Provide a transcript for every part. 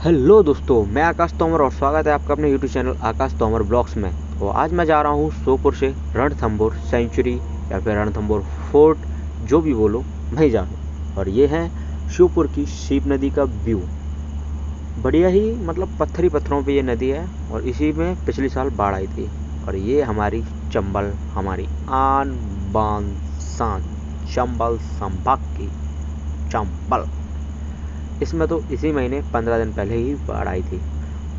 Hello दोस्तों, मैं आकाश तोमर और स्वागत है आपका अपने YouTube channel Akash Tomar blogs में। तो आज मैं जा रहा हूँ श्योपुर से रणथंभौर सेंचुरी या फिर रणथंभौर फोर्ट, जो भी बोलो वहीं जा रहा हूँ। और ये है श्योपुर की सीप नदी का व्यू। बढ़िया ही मतलब पत्थरी पत्थरों पे ये नदी है और इसी में पिछले साल बाढ़ आई थी। और ये हमारी चंबल, हमारी आन बान शान चंबल संभाग की चंबल। इसमें तो इसी महीने 15 दिन पहले ही बाढ़ आई थी।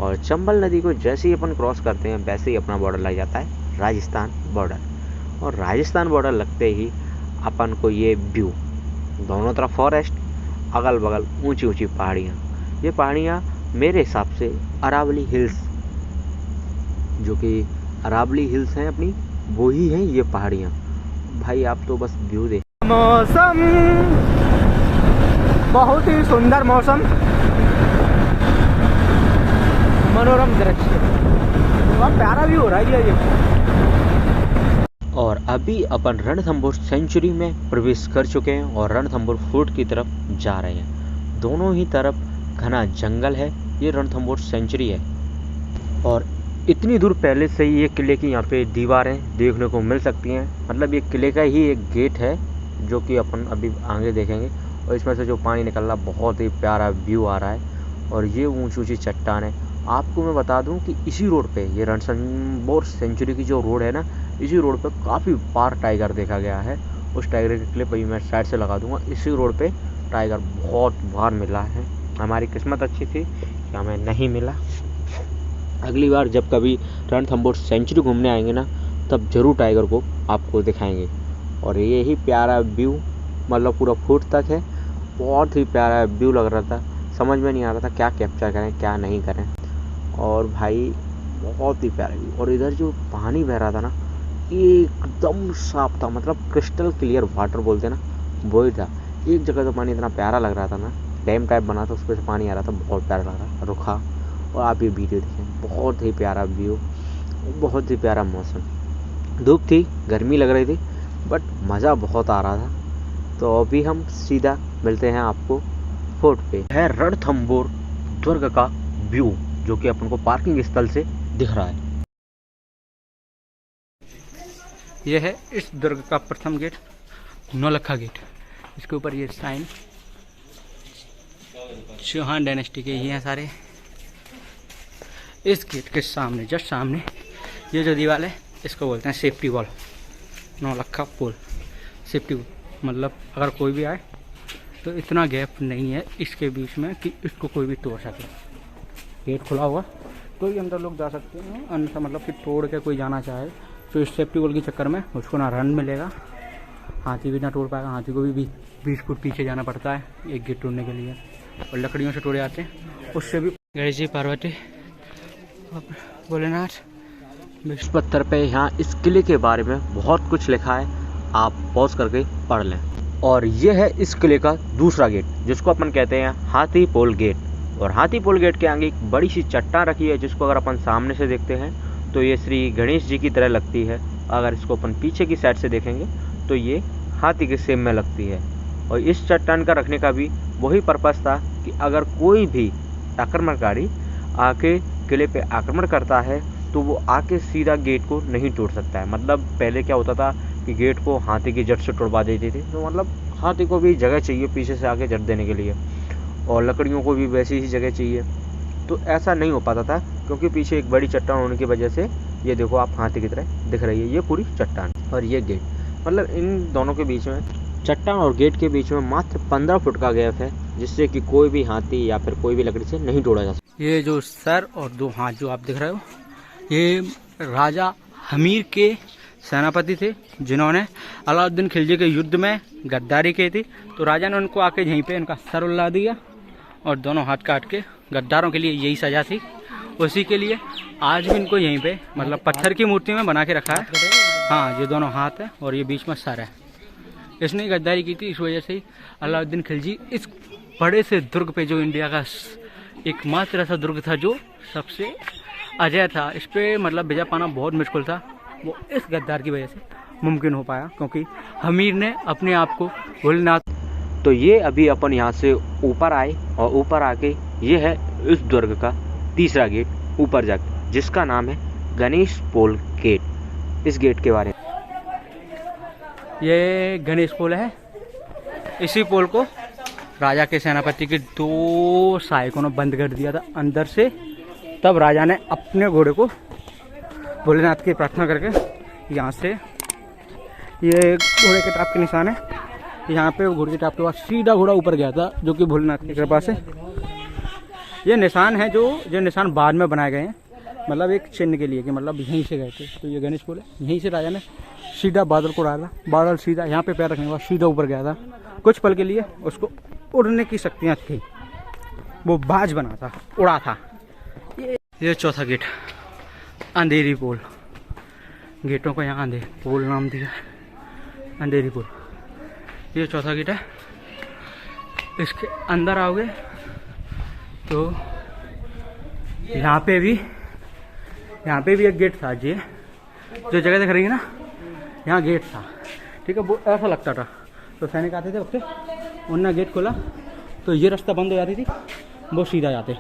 और चंबल नदी को जैसे ही अपन क्रॉस करते हैं वैसे ही अपना बॉर्डर लग जाता है राजस्थान बॉर्डर। और राजस्थान बॉर्डर लगते ही अपन को ये व्यू, दोनों तरफ फॉरेस्ट, अगल बगल ऊंची ऊंची पहाड़ियाँ। ये पहाड़ियाँ मेरे हिसाब से अरावली हिल्स, जो कि अरावली हिल्स हैं अपनी, वो ही हैं ये पहाड़ियाँ। भाई आप तो बस व्यू देख। मौसम बहुत ही सुंदर मौसम, मनोरम दृश्य, बहुत प्यारा व्यू हो रहा है ये। और अभी अपन रणथंभौर सेंचुरी में प्रवेश कर चुके हैं और रणथंभौर फोर्ट की तरफ जा रहे हैं। दोनों ही तरफ घना जंगल है। ये रणथंभौर सेंचुरी है और इतनी दूर पहले से ही ये किले की यहाँ पे दीवारें देखने को मिल सकती हैं। मतलब ये किले का ही एक गेट है जो कि अपन अभी आगे देखेंगे। और इसमें से जो पानी निकल रहा, बहुत ही प्यारा व्यू आ रहा है। और ये ऊंची ऊंची चट्टान है। आपको मैं बता दूं कि इसी रोड पे, ये रणथंभौर सेंचुरी की जो रोड है ना, इसी रोड पे काफ़ी बार टाइगर देखा गया है। उस टाइगर की क्लिप अभी मैं साइड से लगा दूंगा। इसी रोड पे टाइगर बहुत बार मिला है। हमारी किस्मत अच्छी थी कि हमें नहीं मिला। अगली बार जब कभी रणथंभौर सेंचुरी घूमने आएंगे ना, तब जरूर टाइगर को आपको दिखाएंगे। और यही प्यारा व्यू मतलब पूरा फुट तक है। बहुत ही प्यारा व्यू लग रहा था। समझ में नहीं आ रहा था क्या कैप्चर करें क्या नहीं करें। और भाई बहुत ही प्यारा व्यू। और इधर जो पानी बह रहा था ना, एकदम साफ था, मतलब क्रिस्टल क्लियर वाटर बोलते हैं ना, वही था। एक जगह तो पानी इतना प्यारा लग रहा था ना, डैम टाइप बना था, उस पर से पानी आ रहा था, बहुत प्यारा लग रहा था। रुका और आप ये वीडियो देखें, बहुत ही प्यारा व्यू, बहुत ही प्यारा मौसम। धूप थी, गर्मी लग रही थी, बट मज़ा बहुत आ रहा था। तो अभी हम सीधा मिलते हैं आपको फोर्ट पे। है रणथंभौर दुर्ग का व्यू, जो कि अपन को पार्किंग स्थल से दिख रहा है। यह है इस दुर्ग का प्रथम गेट, नौलखा गेट। इसके ऊपर ये साइन चौहान डायनेस्टी के ये हैं सारे। इस गेट के सामने, जस्ट सामने, ये जो दीवार है इसको बोलते हैं सेफ्टी वॉल, नौलखा पुल। सेफ्टी मतलब अगर कोई भी आए तो इतना गैप नहीं है इसके बीच में कि इसको कोई भी तोड़ सके। गेट खुला हुआ तो ही अंदर लोग जा सकते हैं, अन्यथा मतलब कि तोड़ के कोई जाना चाहे तो इस सेफ्टी वॉल के चक्कर में उसको ना रन मिलेगा, हाथी भी ना तोड़ पाएगा। हाथी को भी 20 फुट पीछे जाना पड़ता है एक गेट तोड़ने के लिए। और लकड़ियों से तोड़े जाते हैं, उससे भी। गणेश जी, पार्वती, भोलेनाथ। इस पत्थर पे यहाँ इस किले के बारे में बहुत कुछ लिखा है, आप पॉज करके पढ़ लें। और ये है इस किले का दूसरा गेट, जिसको अपन कहते हैं हाथी पोल गेट। और हाथी पोल गेट के आगे एक बड़ी सी चट्टान रखी है, जिसको अगर अपन सामने से देखते हैं तो ये श्री गणेश जी की तरह लगती है। अगर इसको अपन पीछे की साइड से देखेंगे तो ये हाथी के शेप में लगती है। और इस चट्टान का रखने का भी वही पर्पज़ था कि अगर कोई भी आक्रमणकारी आके किले पे आक्रमण करता है तो वो आके सीधा गेट को नहीं तोड़ सकता है। मतलब पहले क्या होता था कि गेट को हाथी की जड़ से तोड़वा देते थे, तो मतलब हाथी को भी जगह चाहिए पीछे से आके जड़ देने के लिए, और लकड़ियों को भी वैसी ही जगह चाहिए। तो ऐसा नहीं हो पाता था क्योंकि पीछे एक बड़ी चट्टान होने की वजह से, ये देखो आप हाथी की तरह दिख रही है ये पूरी चट्टान और ये गेट। मतलब इन दोनों के बीच में, चट्टान और गेट के बीच में मात्र 15 फुट का गैप है, जिससे कि कोई भी हाथी या फिर कोई भी लकड़ी से नहीं तोड़ा जा सकता। ये जो सर और दो हाथ जो आप दिख रहे हो, ये राजा हमीर के सेनापति थे, जिन्होंने अलाउद्दीन खिलजी के युद्ध में गद्दारी की थी। तो राजा ने उनको आके यहीं पे इनका सर उल्ला दिया और दोनों हाथ काट के, गद्दारों के लिए यही सजा थी। उसी के लिए आज भी इनको यहीं पे मतलब पत्थर की मूर्ति में बना के रखा है। हाँ, ये दोनों हाथ है और ये बीच में सर है। इसने गद्दारी की थी, इस वजह से अलाउद्दीन खिलजी इस बड़े से दुर्ग पे, जो इंडिया का एकमात्र ऐसा दुर्ग था जो सबसे अजय था, इस पर मतलब विजय पाना बहुत मुश्किल था, वो इस गद्दार की वजह से मुमकिन हो पाया, क्योंकि हमीर ने अपने आप को भोलेनाथ। तो ये अभी अपन यहाँ से ऊपर आए और ऊपर आके ये है इस दुर्ग का तीसरा गेट ऊपर जाके, जिसका नाम है गणेश पोल गेट। इस गेट के बारे में, ये गणेश पोल है। इसी पोल को राजा के सेनापति के 2 सहायकों ने बंद कर दिया था अंदर से। तब राजा ने अपने घोड़े को भोलेनाथ की प्रार्थना करके यहाँ से, ये घोड़े के टाप के निशान है, यहाँ पे घोड़े के टाप के बाद सीधा घोड़ा ऊपर गया था, जो कि भोलेनाथ की कृपा से। ये निशान है जो निशान बाद में बनाए गए हैं, मतलब एक चिन्ह के लिए कि मतलब यहीं से गए थे। तो ये गणेश पोल है, यहीं से राजा ने सीधा बादल को डाला, बादल सीधा यहाँ पे पैर रखने के बाद सीधा ऊपर गया था। कुछ पल के लिए उसको उड़ने की शक्तियाँ थी, वो बाज बना था, उड़ा था। ये चौथा गेट, अंधेरी पोल। गेटों को यहाँ अंधेरी पोल नाम दिया, अंधेरी पोल। ये चौथा गेट है। इसके अंदर आओगे तो यहाँ पे भी एक गेट था। जी जो जगह दिख रही है ना, यहाँ गेट था, ठीक है। वो ऐसा लगता था, तो सैनिक आते थे वक्त, उन्होंने गेट खोला तो ये रास्ता बंद हो जाती थी, वो सीधा जाते।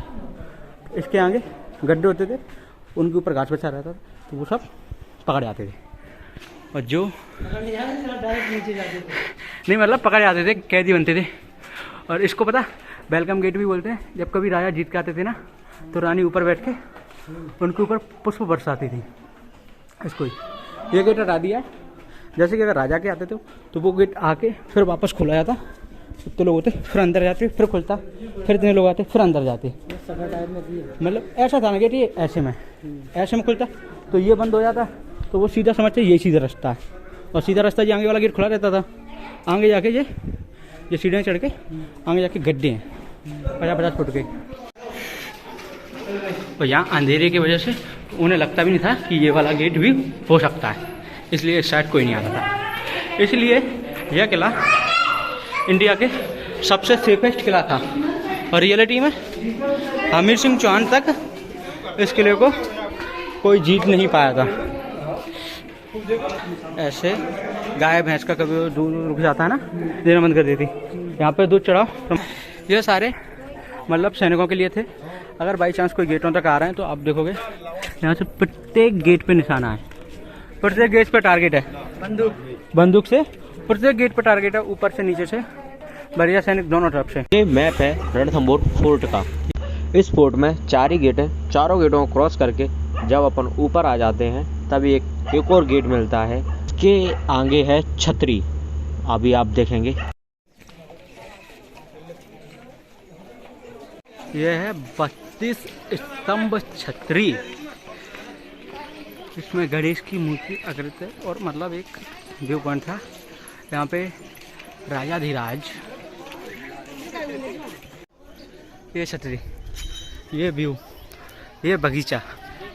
इसके आगे गड्ढे होते थे, उनके ऊपर घास बचा रहता था, तो वो सब पकड़ जाते थे। और जो नीचे जाते थे, नहीं मतलब पकड़ जाते थे, कैदी बनते थे। और इसको पता वेलकम गेट भी बोलते हैं। जब कभी राजा जीत के आते थे ना, तो रानी ऊपर बैठ के उनके ऊपर पुष्प बरसाती थी। इसको ये गेट हटा दिया। जैसे कि अगर राजा के आते थे तो वो गेट आके फिर वापस खोला जाता, इतने लोग होते, फिर अंदर जाते, फिर खुलता, फिर इतने लोग आते, फिर अंदर जाते। मतलब ऐसा था ना गेट, ये ऐसे में खुलता, तो ये बंद हो जाता, तो वो सीधा समझते ये सीधा रास्ता है। और सीधा रास्ता ये आगे वाला गेट खुला रहता था। आगे जाके ये सीढ़ियाँ चढ़ के आगे जाके गड्ढे हैं 50-50 फुट के। और यहाँ अंधेरे की वजह से उन्हें लगता भी नहीं था कि ये वाला गेट भी हो सकता है, इसलिए इस साइड कोई नहीं आता था। इसलिए यह किला इंडिया के सबसे सेफेस्ट किला था। और रियलिटी में हमीर सिंह चौहान तक इस किले को कोई जीत नहीं पाया था। ऐसे गाय भैंस का कभी दूध रुक जाता है ना, देना बंद कर देती, यहाँ पे दूध चढ़ाओ। ये सारे मतलब सैनिकों के लिए थे। अगर बाई चांस कोई गेटों तक आ रहे हैं तो आप देखोगे यहाँ से प्रत्येक गेट पे निशाना है, प्रत्येक गेट पे टारगेट है, बंदूक से प्रत्येक गेट पे टारगेट है, ऊपर से नीचे से, बढ़िया सैनिक दोनों तरफ से। ये मैप है रणथंभौर फोर्ट का। इस फोर्ट में 4 ही गेट हैं। चारों गेटों को क्रॉस करके जब अपन ऊपर आ जाते हैं तभी एक और गेट मिलता है। इसके आगे है छतरी, अभी आप देखेंगे। यह है 32 स्तंभ छतरी। इसमें गणेश की मूर्ति अग्रत है और मतलब एक व्यू पॉइंट था यहाँ पे राजाधिराज। ये छतरी, ये व्यू, ये बगीचा,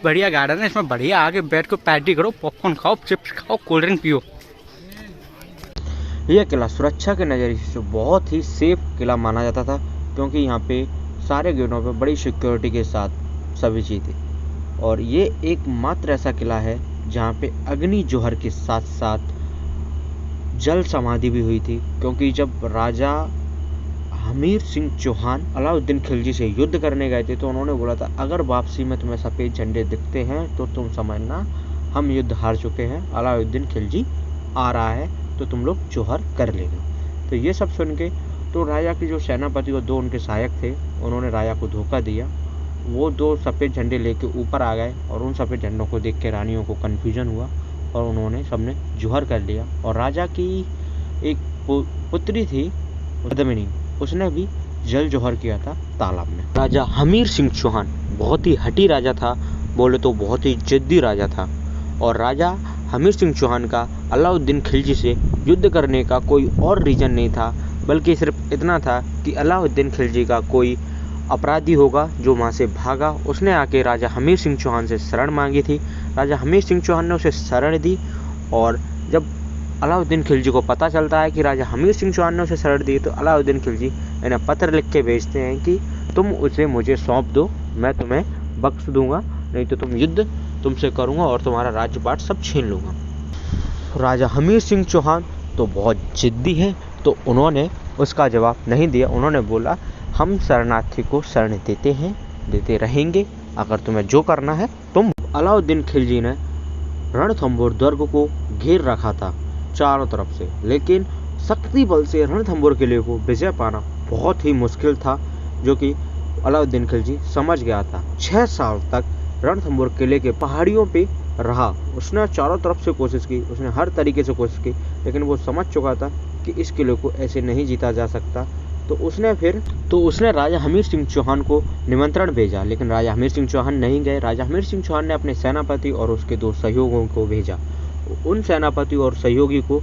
बढ़िया गार्डन है। इसमें बढ़िया आगे बैठ कर पार्टी करो, पॉपकॉर्न खाओ, चिप्स खाओ, कोल्ड ड्रिंक पियो। यह किला सुरक्षा के नज़रिए से बहुत ही सेफ किला माना जाता था, क्योंकि यहाँ पे सारे गेटों पे बड़ी सिक्योरिटी के साथ सभी चीज़ें। और ये एकमात्र ऐसा किला है जहाँ पे अग्नि जौहर के साथ साथ जल समाधि भी हुई थी, क्योंकि जब राजा हमीर सिंह चौहान अलाउद्दीन खिलजी से युद्ध करने गए थे तो उन्होंने बोला था, अगर वापसी में तुम्हें सफ़ेद झंडे दिखते हैं तो तुम समझना हम युद्ध हार चुके हैं, अलाउद्दीन खिलजी आ रहा है, तो तुम लोग जौहर कर लेना। तो ये सब सुन के तो राजा की जो सेनापति और 2 उनके सहायक थे, उन्होंने राजा को धोखा दिया। वो 2 सफ़ेद झंडे लेके ऊपर आ गए और उन सफ़ेद झंडों को देख के रानियों को कन्फ्यूजन हुआ और उन्होंने सबने जौहर कर लिया। और राजा की एक पुत्री थी पद्मिनी, उसने भी जल जौहर किया था तालाब में। राजा हमीर सिंह चौहान बहुत ही हठी राजा था, बोले तो बहुत ही जिद्दी राजा था। और राजा हमीर सिंह चौहान का अलाउद्दीन खिलजी से युद्ध करने का कोई और रीज़न नहीं था, बल्कि सिर्फ इतना था कि अलाउद्दीन खिलजी का कोई अपराधी होगा जो वहाँ से भागा, उसने आके राजा हमीर सिंह चौहान से शरण मांगी थी। राजा हमीर सिंह चौहान ने उसे शरण दी। और जब अलाउद्दीन खिलजी को पता चलता है कि राजा हमीर सिंह चौहान ने उसे शरण दी, तो अलाउद्दीन खिलजी इन्हें पत्र लिख के भेजते हैं कि तुम उसे मुझे सौंप दो, मैं तुम्हें बख्श दूंगा, नहीं तो तुम युद्ध तुमसे करूंगा और तुम्हारा राज्यपाट सब छीन लूँगा। राजा हमीर सिंह चौहान तो बहुत जिद्दी है, तो उन्होंने उसका जवाब नहीं दिया। उन्होंने बोला, हम शरणार्थी को शरण देते हैं, देते रहेंगे, अगर तुम्हें जो करना है तुम। अलाउद्दीन खिलजी ने रणथंभौर दुर्ग को घेर रखा था चारों तरफ से, लेकिन शक्ति बल से रणथंभौर किले को विजय पाना बहुत ही मुश्किल था, जो कि अलाउद्दीन खिलजी समझ गया था। 6 साल तक रणथंभौर किले के पहाड़ियों पे रहा। उसने चारों तरफ से कोशिश की, उसने हर तरीके से कोशिश की, लेकिन वो समझ चुका था कि इस किले को ऐसे नहीं जीता जा सकता। तो उसने राजा हमीर सिंह चौहान को निमंत्रण भेजा, लेकिन राजा हमीर सिंह चौहान नहीं गए। राजा हमीर सिंह चौहान ने अपने सेनापति और उसके 2 सहयोगियों को भेजा। उन सेनापति और सहयोगी को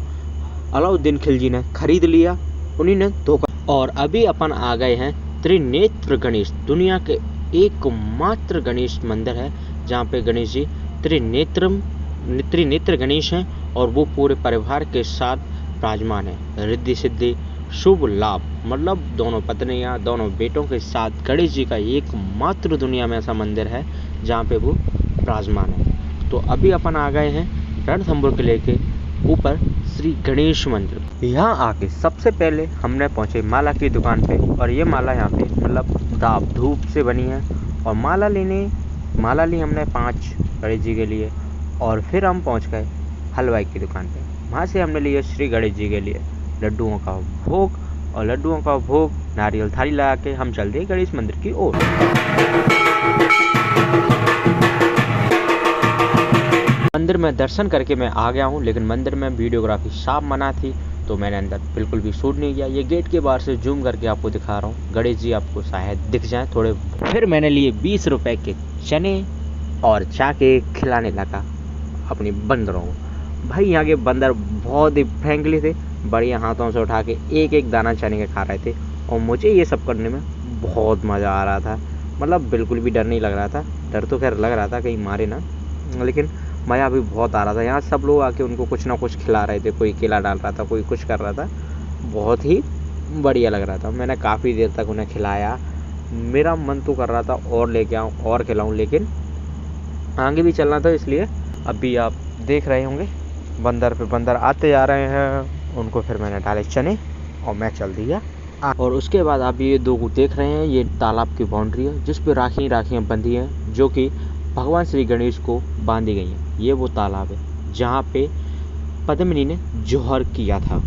अलाउद्दीन खिलजी ने खरीद लिया, उन्हीं ने धोखा। और अभी अपन आ गए हैं त्रिनेत्र गणेश, दुनिया के एकमात्र गणेश मंदिर है जहाँ पे गणेश जी त्रिनेत्र गणेश हैं, और वो पूरे परिवार के साथ विराजमान है। रिद्धि सिद्धि शुभ लाभ, मतलब दोनों पत्नियां, दोनों बेटों के साथ गणेश जी का एकमात्र दुनिया में ऐसा मंदिर है जहाँ पे वो विराजमान है। तो अभी अपन आ गए हैं रणथंभौर किले के ऊपर श्री गणेश मंदिर। यहाँ आके सबसे पहले हमने पहुँचे माला की दुकान पे, और ये माला यहाँ पे मतलब दाब धूप से बनी है। और माला ली हमने 5 गणेश जी के लिए, और फिर हम पहुँच गए हलवाई की दुकान पे। वहाँ से हमने लिए श्री गणेश जी के लिए लड्डुओं का भोग, और लड्डुओं का भोग नारियल थाली लगा के हम चल दिए गणेश मंदिर की ओर। मंदिर में दर्शन करके मैं आ गया हूँ, लेकिन मंदिर में वीडियोग्राफी साफ मना थी, तो मैंने अंदर बिल्कुल भी शूट नहीं किया। ये गेट के बाहर से जूम करके आपको दिखा रहा हूँ, गणेश जी आपको शायद दिख जाए थोड़े। फिर मैंने लिए 20 रुपए के चने और जाके खिलाने लगा अपनी बंदरों को। भाई यहाँ के बंदर बहुत ही फ्रेंकली थे, बढ़िया हाथों से उठा के एक एक दाना चने के खा रहे थे, और मुझे ये सब करने में बहुत मज़ा आ रहा था। मतलब बिल्कुल भी डर नहीं लग रहा था, डर तो खैर लग रहा था कहीं मारे ना, लेकिन मज़ा भी बहुत आ रहा था। यहाँ सब लोग आके उनको कुछ ना कुछ खिला रहे थे, कोई केला डाल रहा था, कोई कुछ कर रहा था, बहुत ही बढ़िया लग रहा था। मैंने काफ़ी देर तक उन्हें खिलाया, मेरा मन तो कर रहा था और लेके आऊँ और खिलाऊँ, लेकिन आगे भी चलना था, इसलिए अभी आप देख रहे होंगे बंदर पे बंदर आते जा रहे हैं। उनको फिर मैंने डाले चने और मैं चल दिया। और उसके बाद आप ये 2 देख रहे हैं, ये तालाब की बाउंड्री है जिस पे राखियाँ बंधी हैं, जो कि भगवान श्री गणेश को बांधी गई हैं। ये वो तालाब है जहाँ पे पद्मिनी ने जौहर किया था।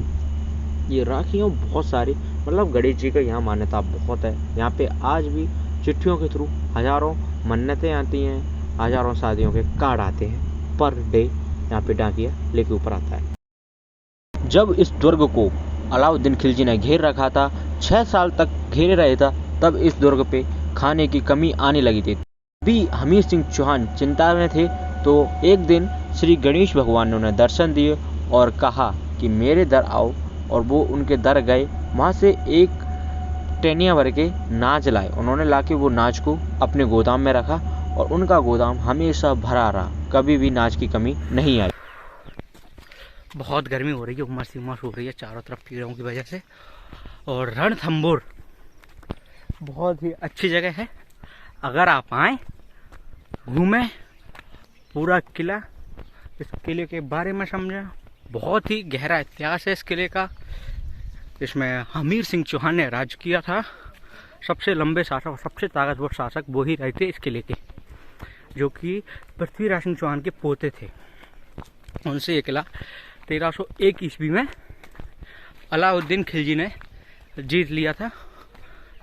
ये राखियाँ बहुत सारी, मतलब गणेश जी का यहाँ मान्यता बहुत है। यहाँ पे आज भी चिट्ठियों के थ्रू हज़ारों मन्नतें आती हैं, हज़ारों शादियों के कार्ड आते हैं। पर डे यहाँ पे डाकिया लेके ऊपर आता है। जब इस दुर्ग को अलाउद्दीन खिलजी ने घेर रखा था, 6 साल तक घेरे रहे था, तब इस दुर्ग पे खाने की कमी आने लगी थी। भी हमीर सिंह चौहान चिंता में थे, तो एक दिन श्री गणेश भगवान ने उन्हें दर्शन दिए और कहा कि मेरे दर आओ, और वो उनके दर गए। वहाँ से एक टेनिया भर के नाच लाए, उन्होंने लाके वो नाच को अपने गोदाम में रखा, और उनका गोदाम हमेशा भरा रहा, कभी भी नाच की कमी नहीं आई। बहुत गर्मी हो रही है, उमस हो रही है चारों तरफ पेड़ों की वजह से। और रणथंभौर बहुत ही अच्छी जगह है, अगर आप आए घूमें, पूरा किला, इस किले के बारे में समझें। बहुत ही गहरा इतिहास है इस किले का। इसमें हमीर सिंह चौहान ने राज किया था। सबसे लंबे शासक और सबसे ताकतवर शासक वो ही रहे थे इस किले के, जो कि पृथ्वीराज सिंह चौहान के पोते थे। उनसे ये किला 1301 ईस्वी में अलाउद्दीन खिलजी ने जीत लिया था।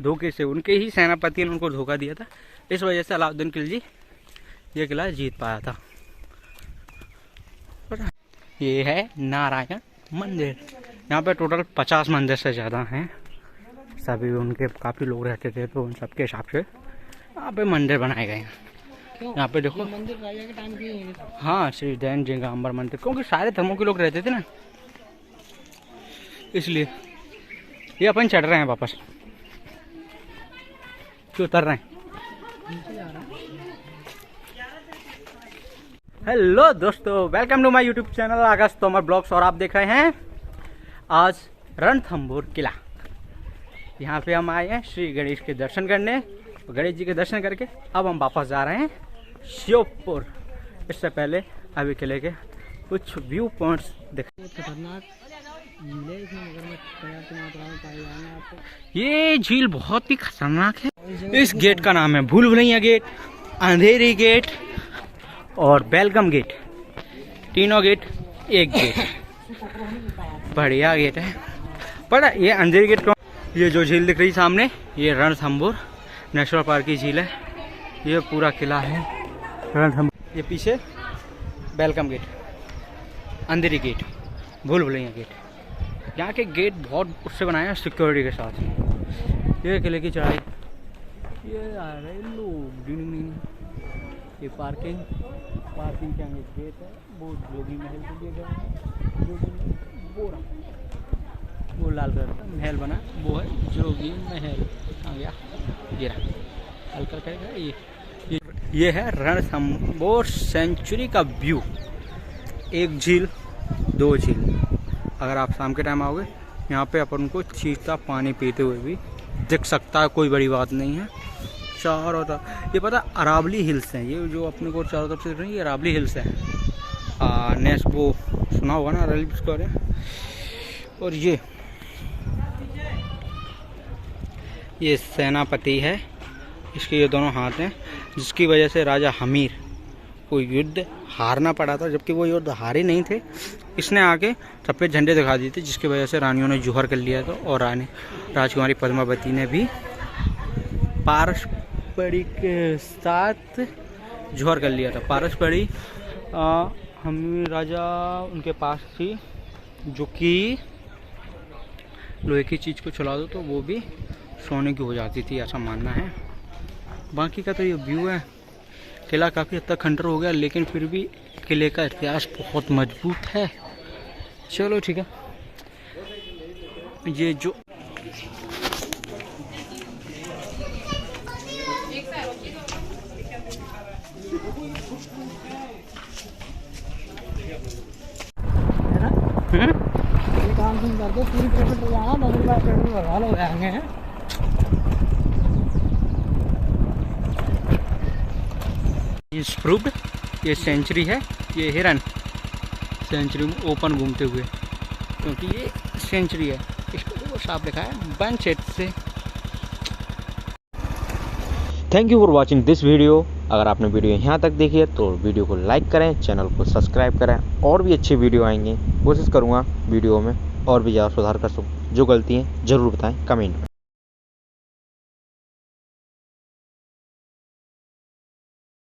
धोखे से उनके ही सेनापति ने उनको धोखा दिया था, इस वजह से अलाउद्दीन खिलजी ये किला जीत पाया था। ये है नारायण मंदिर। यहाँ पे टोटल 50 मंदिर से ज़्यादा हैं। सभी उनके काफ़ी लोग रहते थे, तो उन सबके हिसाब से यहाँ पे मंदिर बनाए गए हैं। यहाँ पे देखो मंदिर राजा के टाइम के। हाँ, श्री जैन जंगांबर मंदिर, क्योंकि सारे धर्मों के लोग रहते थे ना, इसलिए। ये अपन चढ़ रहे हैं वापस, क्यों उतर रहे हैं। हेलो दोस्तों, welcome to my YouTube channel Akash Tomar blogs, और आप देख रहे हैं आज रणथंभौर किला। यहाँ पे हम आए हैं श्री गणेश के दर्शन करने, गणेश जी के दर्शन करके अब हम वापस जा रहे हैं श्योपुर। इससे पहले अभी किले के कुछ व्यू पॉइंट्स दिखाए। खतरनाक ये झील बहुत ही खतरनाक है। इस गेट का नाम है भूल भुलैया गेट, अंधेरी गेट और वेलकम गेट। तीनों गेट एक गेट, बढ़िया गेट है। पर ये अंधेरी गेट कौन? ये जो झील दिख रही सामने, ये रणथंभौर नेशनल पार्क की झील है। ये पूरा किला है रणथंभौर। ये पीछे वेलकम गेट, अंधेरी गेट, भूल भुलैया गेट। यहाँ के गेट बहुत उससे बनाए हैं सिक्योरिटी के साथ। ये किले की चढ़ाई, ये आ रहे लोग, ये पार्किंग के आगे गेट है। वो जोगी महल के लिए गए हैं, वो लाल कलर का महल बना, वो है जोगी महल। आ गया ये रहा लाल कलर का। ये है रणथंभौर सेंचुरी का व्यू। एक झील, दो झील। अगर आप शाम के टाइम आओगे यहाँ पे अपन को चीता पानी पीते हुए भी दिख सकता है, कोई बड़ी बात नहीं है। चारों तरफ ये पता अरावली हिल्स हैं, ये जो अपने को चारों तरफ से दिख रही है, ये अरावली हिल्स है। नेक्स्ट वो सुना होगा ना अरावली के बारे में। और ये सेनापति है, इसके ये दोनों हाथ हैं, जिसकी वजह से राजा हमीर को युद्ध हारना पड़ा था, जबकि वो युद्ध हारे नहीं थे। इसने आके सफ़ेद झंडे दिखा दिए थे, जिसकी वजह से रानियों ने जौहर कर लिया था। और रानी राजकुमारी पद्मावती ने भी पारस्परिक के साथ जौहर कर लिया था। पारस्परिक हमीर राजा उनके पास थी, जो कि लोहे की चीज़ को चला दो तो वो भी सोने की हो जाती थी, ऐसा मानना है। बाकी का तो ये व्यू है। किला काफ़ी हद तक खंडर हो गया, लेकिन फिर भी किले का इतिहास बहुत मजबूत है। चलो ठीक है। ये जो काम तुम कर दो, पूरी पेमेंट लगाना, 10 रुपये पेमेंट लगा लो, आएंगे। ये प्रूव्ड, ये सेंचुरी है, ये हिरन सेंचुरी में ओपन घूमते हुए, क्योंकि ये सेंचुरी है। इसको देखो साफ लिखा है वन सेट से। Thank you for watching this video. अगर आपने वीडियो यहाँ तक देखी है तो वीडियो को लाइक करें, चैनल को सब्सक्राइब करें। और भी अच्छी वीडियो आएंगे, कोशिश करूँगा वीडियो में और भी ज़्यादा सुधार कर सकूँ। जो गलती है ज़रूर बताएं कमेंट में।